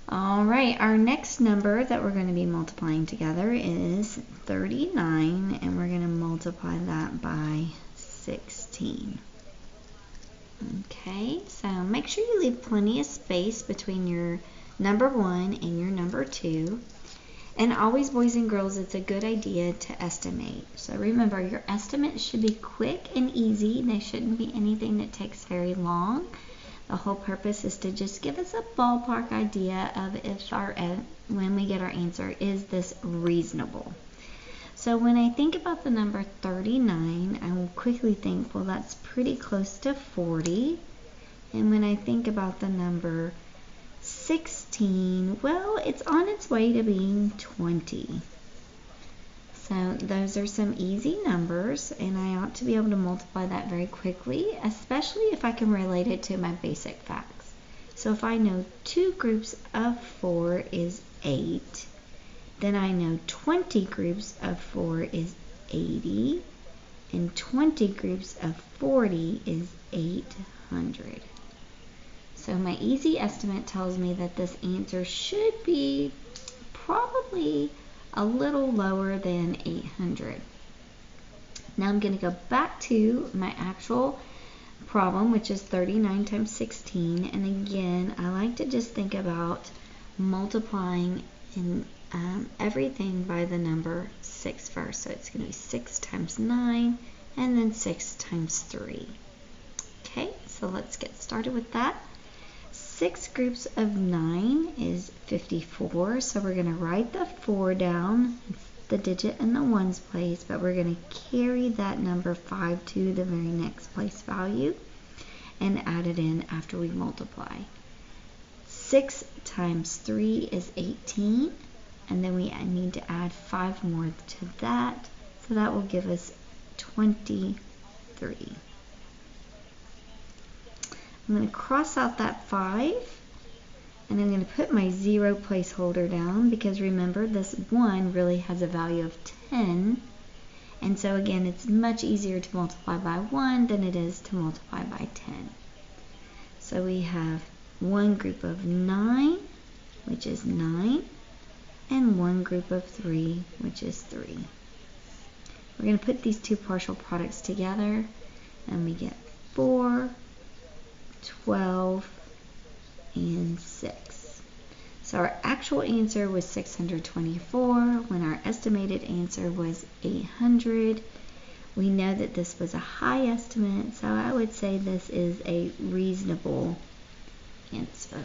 All right, our next number that we're going to be multiplying together is 39, and we're going to multiply that by 16. Okay, so make sure you leave plenty of space between your number 1 and your number 2. And always, boys and girls, it's a good idea to estimate. So remember, your estimates should be quick and easy. They shouldn't be anything that takes very long. The whole purpose is to just give us a ballpark idea of if when we get our answer, is this reasonable? So when I think about the number 39, I will quickly think, well, that's pretty close to 40. And when I think about the number 16, well, it's on its way to being 20. So those are some easy numbers, and I ought to be able to multiply that very quickly, especially if I can relate it to my basic facts. So if I know 2 groups of 4 is 8, then I know 20 groups of 4 is 80, and 20 groups of 40 is 800. So my easy estimate tells me that this answer should be probably a little lower than 800. Now I'm going to go back to my actual problem, which is 39 times 16. And again, I like to just think about multiplying in everything by the number 6 first. So it's going to be 6 times 9 and then 6 times 3. Okay, so let's get started with that. 6 groups of 9 is 54, so we're going to write the 4 down, the digit in the ones place, but we're going to carry that number 5 to the very next place value and add it in after we multiply. 6 times 3 is 18, and then we need to add 5 more to that, so that will give us 23. I'm going to cross out that 5, and I'm going to put my 0 placeholder down, because remember, this 1 really has a value of 10, and so again, it's much easier to multiply by 1 than it is to multiply by 10. So we have one group of 9, which is 9, and one group of 3, which is 3. We're going to put these two partial products together, and we get 4, 12, and 6. So our actual answer was 624 when our estimated answer was 800. We know that this was a high estimate, so I would say this is a reasonable answer.